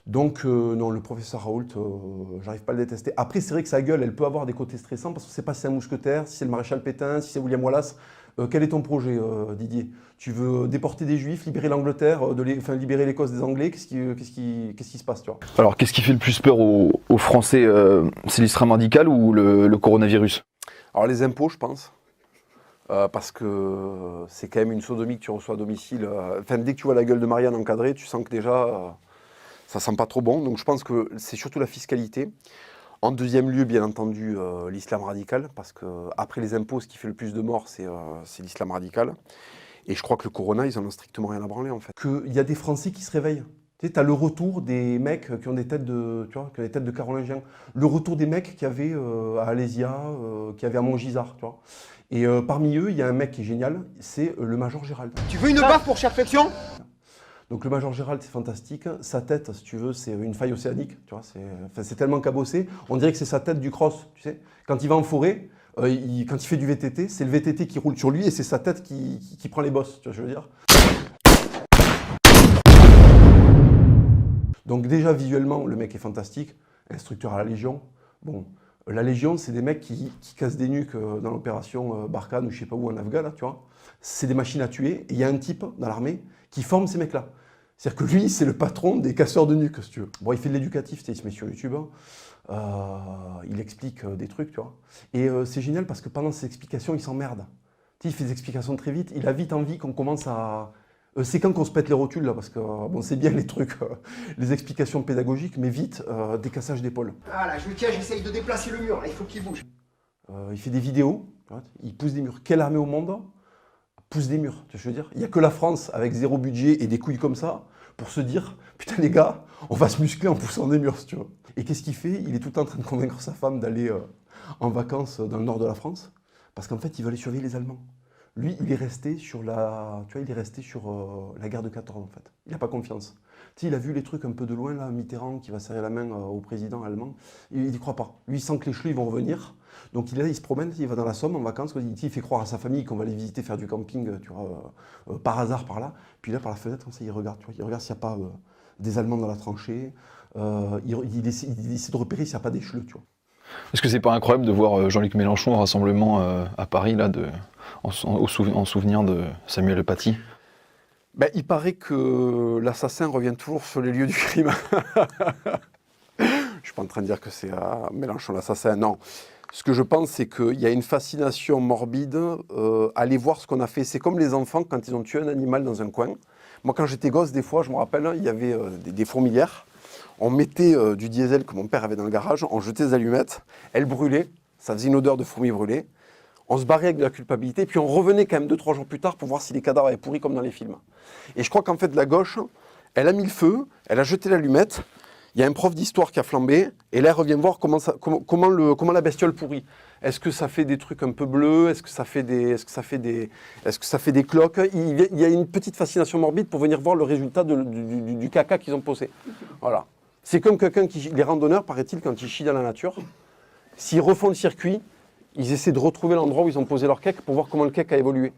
Donc non, le professeur Raoult, j'arrive pas à le détester. Après, c'est vrai que sa gueule, elle peut avoir des côtés stressants parce qu'on ne sait pas si c'est un mousquetaire, si c'est le maréchal Pétain, si c'est William Wallace. Quel est ton projet, Didier? Tu veux déporter des Juifs, libérer l'Angleterre, enfin, libérer l'Écosse des Anglais? Qu'est-ce qui se passe, tu vois? Alors, qu'est-ce qui fait le plus peur aux Français? C'est l'islam radical ou le coronavirus? Alors les impôts, je pense. Parce que c'est quand même une sodomie que tu reçois à domicile. Enfin, dès que tu vois la gueule de Marianne encadrée, tu sens que déjà, ça sent pas trop bon. Donc je pense que c'est surtout la fiscalité. En deuxième lieu, bien entendu, l'islam radical, parce que après les impôts, ce qui fait le plus de morts, c'est l'islam radical. Et je crois que le corona, ils en ont strictement rien à branler, en fait. Il y a des Français qui se réveillent. Tu sais, t'as le retour des mecs qui ont des têtes de, tu vois, qui ont des têtes de carolingiens. Le retour des mecs qu'il y avait à Alésia, qu'il y avait à Montgisard, tu vois. Et parmi eux, il y a un mec qui est génial, c'est le Major Gérald. Tu veux une baffe pour chaque flexion? Donc le Major Gérald, c'est fantastique. Sa tête, si tu veux, c'est une faille océanique. Tu vois, c'est tellement cabossé. On dirait que c'est sa tête du cross, tu sais. Quand il va en forêt, quand il fait du VTT, c'est le VTT qui roule sur lui et c'est sa tête qui prend les bosses, tu vois ce que je veux dire. Donc déjà, visuellement, le mec est fantastique. Instructeur à la Légion. Bon, la Légion, c'est des mecs qui cassent des nuques dans l'opération Barkhane ou je sais pas où en Afghan, là, tu vois. C'est des machines à tuer. Et il y a un type dans l'armée qui forme ces mecs-là. C'est-à-dire que lui, c'est le patron des casseurs de nuques, si tu veux. Bon, il fait de l'éducatif, il se met sur YouTube. Il explique des trucs, tu vois. Et c'est génial parce que pendant ses explications, il s'emmerde. Tu sais, il fait des explications très vite. Il a vite envie qu'on commence à... c'est quand qu'on se pète les rotules, là, parce que bon, c'est bien les trucs, les explications pédagogiques, mais vite, des cassages d'épaule. Ah là, je le tiens, j'essaye de déplacer le mur, là, il faut qu'il bouge. Il fait des vidéos, tu vois, il pousse des murs. Quelle armée au monde pousse des murs, tu vois ce que je veux dire? Il n'y a que la France, avec zéro budget et des couilles comme ça, pour se dire, putain les gars, on va se muscler en poussant des murs, si tu veux. Et qu'est-ce qu'il fait? Il est tout le temps en train de convaincre sa femme d'aller en vacances dans le nord de la France, parce qu'en fait, il veut aller surveiller les Allemands. Lui, il est resté sur la, tu vois, il est resté sur la guerre de 14 en fait. Il n'a pas confiance. Tu sais, il a vu les trucs un peu de loin, là, Mitterrand qui va serrer la main au président allemand. Il n'y croit pas. Lui, il sent que les chelous, ils vont revenir. Donc il se promène, il va dans la Somme en vacances. Il fait croire à sa famille qu'on va les visiter, faire du camping, tu vois, par hasard par là. Puis là, par la fenêtre, comme ça, il regarde, tu vois, il regarde s'il n'y a pas des Allemands dans la tranchée. Il essaie de repérer s'il n'y a pas des chelous, tu vois. Est-ce que c'est pas incroyable de voir Jean-Luc Mélenchon au rassemblement à Paris, là, en souvenir de Samuel Paty? Ben, il paraît que l'assassin revient toujours sur les lieux du crime. Je ne suis pas en train de dire que c'est Mélenchon l'assassin, non. Ce que je pense, c'est qu'il y a une fascination morbide à aller voir ce qu'on a fait. C'est comme les enfants quand ils ont tué un animal dans un coin. Moi, quand j'étais gosse, des fois, je me rappelle, il y avait des fourmilières. On mettait du diesel que mon père avait dans le garage, on jetait des allumettes, elles brûlaient, ça faisait une odeur de fourmis brûlées. On se barrait avec de la culpabilité, puis on revenait quand même 2-3 jours plus tard pour voir si les cadavres avaient pourri comme dans les films. Et je crois qu'en fait, la gauche, elle a mis le feu, elle a jeté l'allumette, il y a un prof d'histoire qui a flambé, et là, elle revient voir comment la bestiole pourrit. Est-ce que ça fait des trucs un peu bleus? Est-ce que ça fait des cloques? Il y a une petite fascination morbide pour venir voir le résultat du caca qu'ils ont posé. Voilà. C'est comme quelqu'un les randonneurs, paraît-il, quand ils chient dans la nature, s'ils refont le circuit, ils essaient de retrouver l'endroit où ils ont posé leur cake pour voir comment le cake a évolué.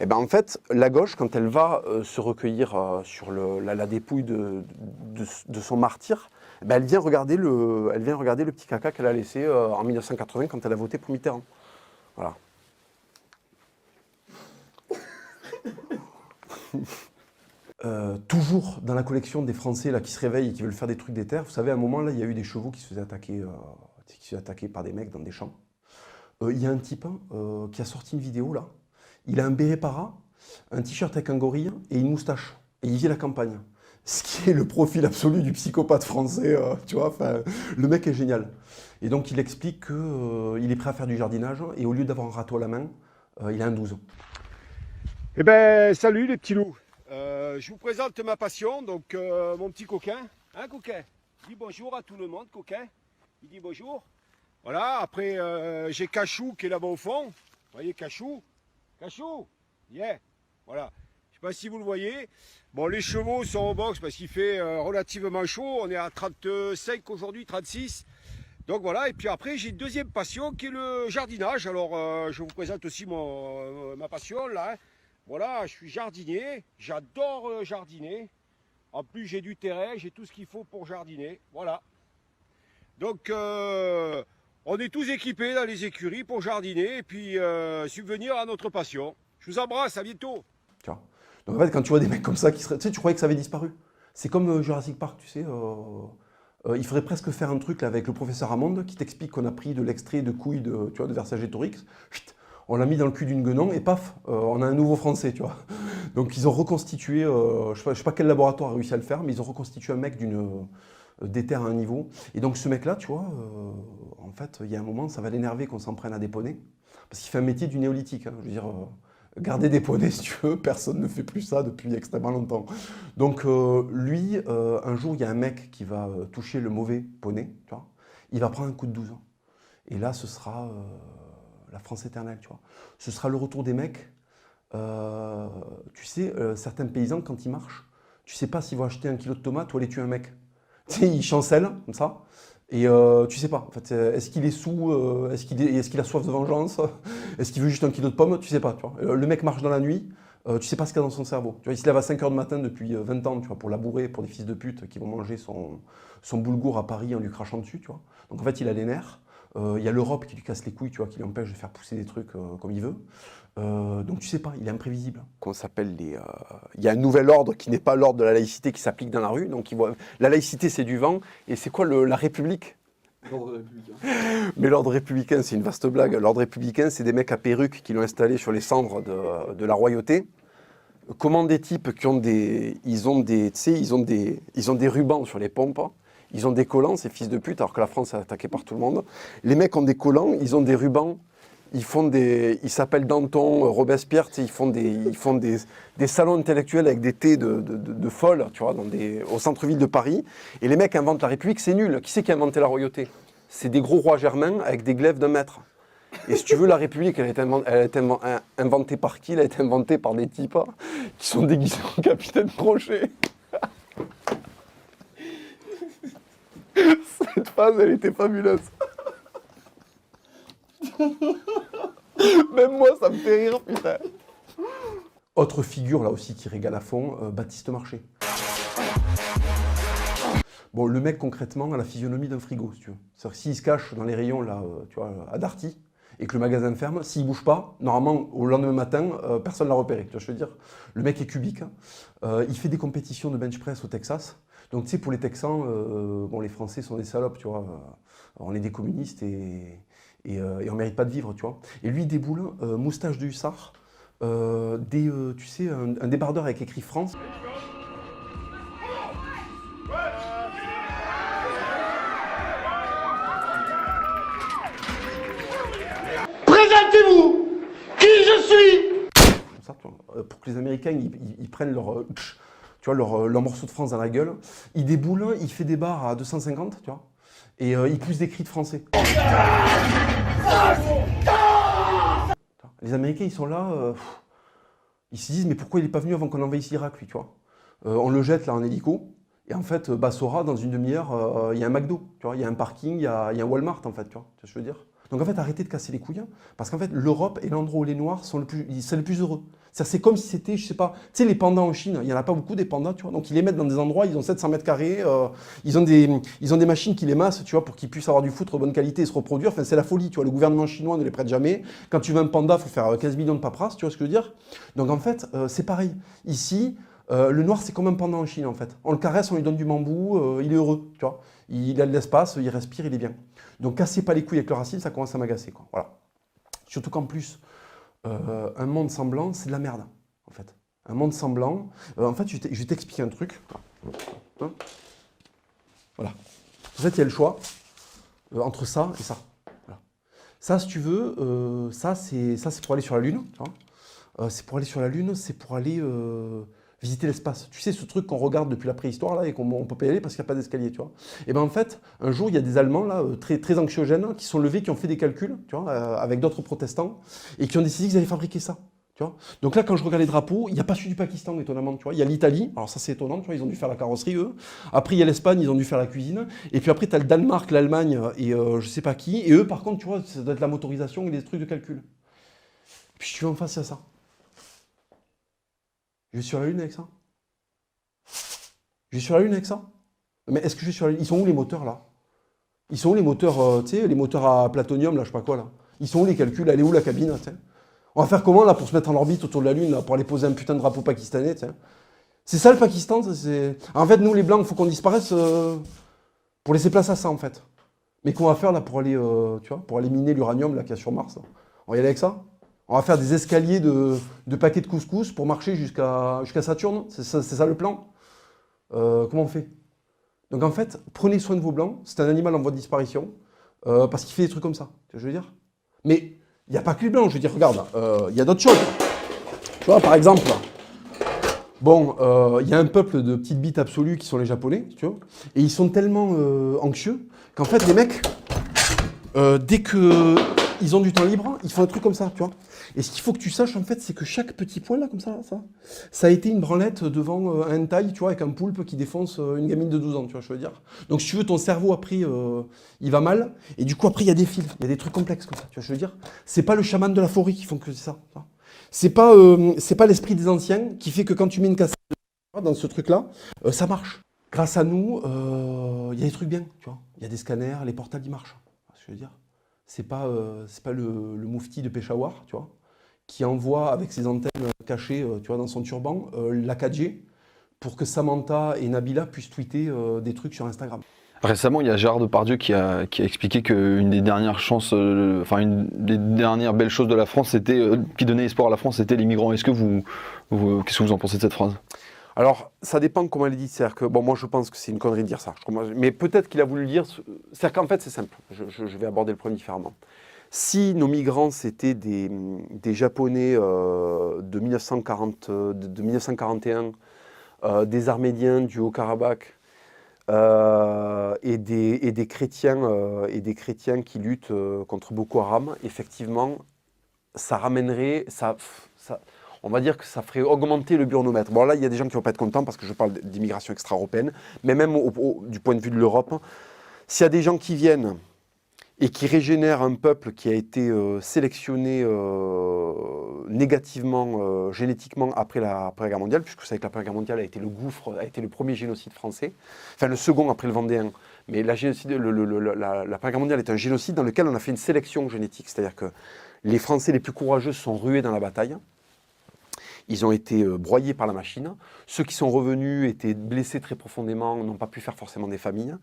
Et ben en fait, la gauche, quand elle va se recueillir sur la dépouille de son martyr, ben elle vient regarder le petit caca qu'elle a laissé en 1980 quand elle a voté pour Mitterrand. Voilà. Toujours dans la collection des Français là, qui se réveillent et qui veulent faire des trucs des terres, vous savez, à un moment, là, il y a eu des chevaux qui se faisaient attaquer par des mecs dans des champs. Il y a un type qui a sorti une vidéo, là. Il a un béret para, un t-shirt avec un gorille et une moustache. Et il vit la campagne. Ce qui est le profil absolu du psychopathe français, tu vois. Le mec est génial. Et donc, il explique qu'il est prêt à faire du jardinage et au lieu d'avoir un râteau à la main, il a un 12. Eh ben, salut les petits loups. Je vous présente ma passion, donc mon petit coquin. Hein, coquin? Dis bonjour à tout le monde, coquin. Il dit bonjour. Voilà, après j'ai Cachou qui est là-bas au fond. Vous voyez Cachou? Cachou? Yeah. Voilà. Je ne sais pas si vous le voyez. Bon, les chevaux sont au box parce qu'il fait relativement chaud. On est à 35 aujourd'hui, 36. Donc voilà, et puis après j'ai une deuxième passion qui est le jardinage. Alors je vous présente aussi ma passion là. Hein. Voilà, je suis jardinier, j'adore jardiner. En plus, j'ai du terrain, j'ai tout ce qu'il faut pour jardiner. Voilà. Donc, on est tous équipés dans les écuries pour jardiner et puis subvenir à notre passion. Je vous embrasse, à bientôt. Tu vois. Donc en fait, quand tu vois des mecs comme ça qui seraient, tu sais, tu croyais que ça avait disparu. C'est comme Jurassic Park, tu sais. Il faudrait presque faire un truc là, avec le professeur Hammond qui t'explique qu'on a pris de l'extrait de couilles de, tu vois, de Vercingétorix. Chut, on l'a mis dans le cul d'une guenon et paf, on a un nouveau français, tu vois. Donc ils ont reconstitué, je sais pas quel laboratoire a réussi à le faire, mais ils ont reconstitué un mec d'éther à un niveau. Et donc ce mec-là, tu vois, en fait, il y a un moment, ça va l'énerver qu'on s'en prenne à des poneys. Parce qu'il fait un métier du néolithique. Hein. Je veux dire, garder des poneys, si tu veux, personne ne fait plus ça depuis extrêmement longtemps. Donc lui, un jour, il y a un mec qui va toucher le mauvais poney, tu vois. Il va prendre un coup de 12 ans. Et là, ce sera la France éternelle, tu vois. Ce sera le retour des mecs. Tu sais, certains paysans, quand ils marchent, tu sais pas s'ils vont acheter 1 kilo de tomates ou aller tuer un mec. Tu sais, ils chancellent, comme ça. Et tu sais pas, en fait, est-ce qu'il est sous, est-ce qu'il a soif de vengeance, est-ce qu'il veut juste 1 kilo de pommes, tu sais pas, tu vois. Le mec marche dans la nuit, tu sais pas ce qu'il y a dans son cerveau. Tu vois, il se lève à 5 h du matin depuis 20 ans, tu vois, pour labourer, pour des fils de pute qui vont manger son boulgour à Paris en lui crachant dessus, tu vois. Donc en fait, il a les nerfs. Il y a l'Europe qui lui casse les couilles, tu vois, qui lui empêche de faire pousser des trucs comme il veut. Donc tu sais pas, il est imprévisible. Qu'on s'appelle il y a un nouvel ordre qui n'est pas l'ordre de la laïcité qui s'applique dans la rue. Donc la laïcité, c'est du vent. Et c'est quoi la République? L'ordre républicain. Mais l'ordre républicain, c'est une vaste blague. L'ordre républicain, c'est des mecs à perruque qui l'ont installé sur les cendres de la royauté. Comment des types qui ont ils ont des rubans sur les pompes. Ils ont des collants, ces fils de pute, alors que la France est attaquée par tout le monde. Les mecs ont des collants, ils ont des rubans. Ils s'appellent Danton, Robespierre, ils font des salons intellectuels avec des thés de folle, tu vois, au centre-ville de Paris. Et les mecs inventent la République, c'est nul. Qui c'est qui a inventé la royauté? C'est des gros rois germains avec des glaives d'1 mètre. Et si tu veux, la République, elle a été inventée par qui? Elle a été inventée par des types qui sont déguisés en capitaine Crochet. Cette phrase, elle était fabuleuse. Même moi, ça me fait rire, putain. Autre figure, là aussi, qui régale à fond, Baptiste Marché. Bon, le mec, concrètement, a la physionomie d'un frigo, si tu veux. C'est-à-dire que s'il se cache dans les rayons, là, tu vois, à Darty, et que le magasin ferme, s'il ne bouge pas, normalement, au lendemain matin, personne ne l'a repéré. Tu vois, je veux dire, le mec est cubique. Hein. Il fait des compétitions de bench press au Texas. Donc, tu sais, pour les Texans, bon, les Français sont des salopes, tu vois. On est des communistes et on ne mérite pas de vivre, tu vois. Et lui, il déboule, moustache de hussard, tu sais, un débardeur avec écrit France. Présentez-vous. Qui je suis? Comme ça, tu vois, pour que les Américains, ils prennent tu vois, leur morceau de France dans la gueule. Il déboule, il fait des bars à 250, tu vois. Et il pousse des cris de français. Les Américains, ils sont là, ils se disent, mais pourquoi il n'est pas venu avant qu'on envahisse l'Irak, lui, tu vois. On le jette là en hélico, et en fait, Bassora, dans une demi-heure, il y a un McDo, tu vois, il y a un parking, il y a un Walmart, en fait, tu vois ce que je veux dire. Donc en fait, arrêtez de casser les couilles, hein, parce qu'en fait, l'Europe est l'endroit où les Noirs sont le plus heureux. C'est comme si c'était, je sais pas, tu sais, les pandas en Chine, il n'y en a pas beaucoup des pandas, tu vois. Donc ils les mettent dans des endroits, ils ont 700 mètres carrés, ils ont des machines qui les massent, tu vois, pour qu'ils puissent avoir du foutre de bonne qualité et se reproduire. Enfin, c'est la folie, tu vois. Le gouvernement chinois ne les prête jamais. Quand tu veux un panda, il faut faire 15 millions de paperasses, tu vois ce que je veux dire. Donc en fait, c'est pareil. Ici, le noir, c'est comme un panda en Chine, en fait. On le caresse, on lui donne du bambou, il est heureux, tu vois. Il a de l'espace, il respire, il est bien. Donc cassez pas les couilles avec le racisme, ça commence à m'agacer, quoi. Voilà. Surtout qu'en plus, un monde semblant, c'est de la merde, en fait. Un monde semblant, en fait, je vais t'expliquer un truc. Voilà. En fait, il y a le choix entre ça et ça. Voilà. Ça, si tu veux, ça c'est pour aller sur la Lune. C'est pour aller sur la Lune, c'est pour aller visiter l'espace. Tu sais, ce truc qu'on regarde depuis la préhistoire là et qu'on peut pas y aller parce qu'il n'y a pas d'escalier, tu vois. Et ben en fait, un jour, il y a des Allemands là, très, très anxiogènes, qui sont levés, qui ont fait des calculs, tu vois, avec d'autres protestants, et qui ont décidé qu'ils allaient fabriquer ça. Tu vois. Donc là, quand je regarde les drapeaux, il n'y a pas celui du Pakistan, étonnamment. Tu vois. Il y a l'Italie, alors ça c'est étonnant, tu vois, ils ont dû faire la carrosserie, eux. Après, il y a l'Espagne, ils ont dû faire la cuisine. Et puis après, tu as le Danemark, l'Allemagne et je sais pas qui. Et eux, par contre, tu vois, ça doit être la motorisation et les trucs de calcul. Puis je suis en face à ça. Je vais sur la Lune avec ça. Je vais sur la Lune avec ça? Mais est-ce que je vais sur la Lune? Ils sont où les moteurs là? Ils sont où les moteurs, tu sais, les moteurs à platonium, là, je sais pas quoi, là? Ils sont où les calculs? Elle est où la cabine, tu sais? On va faire comment, là, pour se mettre en orbite autour de la Lune, là, pour aller poser un putain de drapeau pakistanais, tu sais? C'est ça le Pakistan, ça, c'est... En fait, nous, les Blancs, il faut qu'on disparaisse pour laisser place à ça, en fait. Mais qu'on va faire, là, pour aller, tu vois, pour aller miner l'uranium, là, qu'il y a sur Mars, là. On va y aller avec ça? On va faire des escaliers de paquets de couscous pour marcher jusqu'à Saturne? C'est ça le plan? Comment on fait? Donc en fait, prenez soin de vos blancs, c'est un animal en voie de disparition, parce qu'il fait des trucs comme ça, tu vois, je veux dire. Mais il n'y a pas que les blancs, je veux dire, regarde, il y a d'autres choses. Tu vois, par exemple, bon, il y a un peuple de petites bites absolues qui sont les Japonais, tu vois, et ils sont tellement anxieux qu'en fait, les mecs, dès qu'ils ont du temps libre, ils font un truc comme ça, tu vois. Et ce qu'il faut que tu saches, en fait, c'est que chaque petit point là, comme ça a été une branlette devant un hentai, tu vois, avec un poulpe qui défonce une gamine de 12 ans, tu vois, je veux dire. Donc, si tu veux, ton cerveau, après, il va mal. Et du coup, après, il y a des fils, il y a des trucs complexes comme ça, tu vois, je veux dire. C'est pas le chaman de la forêt qui font que ça. C'est pas l'esprit des anciens qui fait que quand tu mets une cassette dans ce truc-là, ça marche. Grâce à nous, il y a des trucs bien, tu vois. Il y a des scanners, les portables, ils marchent. Je veux dire. C'est pas le moufti de Peshawar, tu vois, qui envoie avec ses antennes cachées, tu vois, dans son turban, la 4G, pour que Samantha et Nabila puissent tweeter des trucs sur Instagram. Récemment, il y a Gérard Depardieu qui a expliqué qu'une des dernières chances, enfin une des dernières belles choses de la France, c'était qui donnait espoir à la France, c'était les migrants. Est-ce que qu'est-ce que vous en pensez de cette phrase? Alors, ça dépend comment elle est dite. C'est-à-dire que, bon, moi je pense que c'est une connerie de dire ça. Mais peut-être qu'il a voulu le dire. C'est-à-dire qu'en fait, c'est simple. Je vais aborder le problème différemment. Si nos migrants, c'était des Japonais de 1941, des Arméniens du Haut-Karabakh et des chrétiens qui luttent contre Boko Haram, effectivement, ça ramènerait, on va dire que ça ferait augmenter le burnomètre. Bon, là, il y a des gens qui ne vont pas être contents parce que je parle d'immigration extra-européenne, mais même du point de vue de l'Europe, s'il y a des gens qui viennent et qui régénèrent un peuple qui a été sélectionné négativement, génétiquement après la Première Guerre mondiale, puisque vous savez que la Première Guerre mondiale a été le gouffre, a été le premier génocide français, enfin le second après le Vendéen, mais la Première Guerre mondiale est un génocide dans lequel on a fait une sélection génétique, c'est-à-dire que les Français les plus courageux sont rués dans la bataille. Ils ont été broyés par la machine. Ceux qui sont revenus étaient blessés très profondément, n'ont pas pu faire forcément des familles.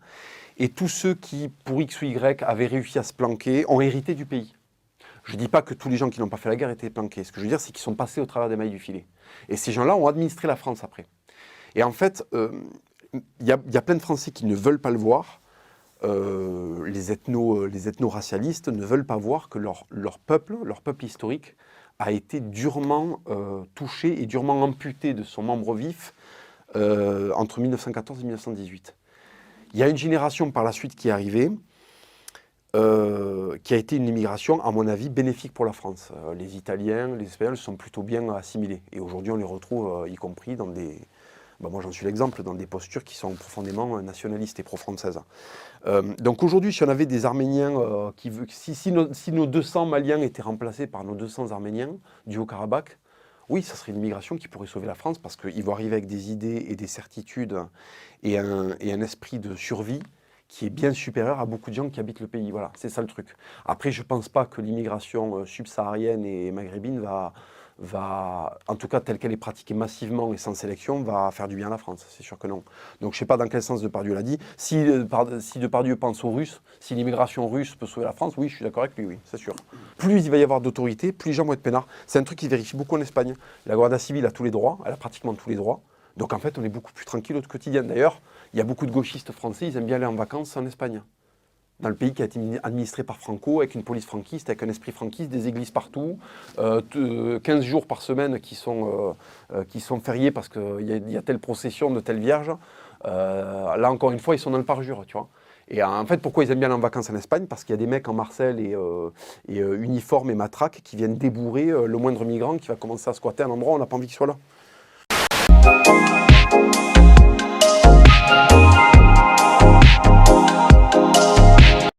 Et tous ceux qui, pour X ou Y, avaient réussi à se planquer, ont hérité du pays. Je ne dis pas que tous les gens qui n'ont pas fait la guerre étaient planqués. Ce que je veux dire, c'est qu'ils sont passés au travers des mailles du filet. Et ces gens-là ont administré la France après. Et en fait, y a plein de Français qui ne veulent pas le voir. Les ethno-racialistes ne veulent pas voir que leur peuple historique, a été durement touché et durement amputé de son membre vif entre 1914 et 1918. Il y a une génération par la suite qui est arrivée, qui a été une immigration, à mon avis, bénéfique pour la France. Les Italiens, les Espagnols sont plutôt bien assimilés. Et aujourd'hui, on les retrouve, y compris dans des... moi, j'en suis l'exemple, dans des postures qui sont profondément nationalistes et pro-françaises. Donc aujourd'hui, si on avait des Arméniens, si nos 200 Maliens étaient remplacés par nos 200 Arméniens du Haut-Karabakh, oui, ça serait une migration qui pourrait sauver la France parce qu'ils vont arriver avec des idées et des certitudes et un esprit de survie qui est bien supérieur à beaucoup de gens qui habitent le pays. Voilà, c'est ça le truc. Après, je ne pense pas que l'immigration subsaharienne et maghrébine va, en tout cas telle qu'elle est pratiquée massivement et sans sélection, va faire du bien à la France, c'est sûr que non. Donc je ne sais pas dans quel sens Depardieu l'a dit. Si Depardieu pense aux Russes, si l'immigration russe peut sauver la France, oui, je suis d'accord avec lui, oui, c'est sûr. Plus il va y avoir d'autorité, plus les gens vont être peinards. C'est un truc qui se vérifie beaucoup en Espagne. La Guardia Civile a tous les droits, elle a pratiquement tous les droits. Donc en fait, on est beaucoup plus tranquille au quotidien. D'ailleurs, il y a beaucoup de gauchistes français, ils aiment bien aller en vacances en Espagne. Dans le pays qui a été administré par Franco, avec une police franquiste, avec un esprit franquiste, des églises partout, 15 jours par semaine qui sont fériés parce qu'il y a telle procession de telle vierge. Là, encore une fois, ils sont dans le parjure, tu vois. Et en fait, pourquoi ils aiment bien aller en vacances en Espagne? Parce qu'il y a des mecs en Marseille et uniformes et matraques qui viennent débourrer le moindre migrant qui va commencer à squatter un endroit où on n'a pas envie qu'il soit là.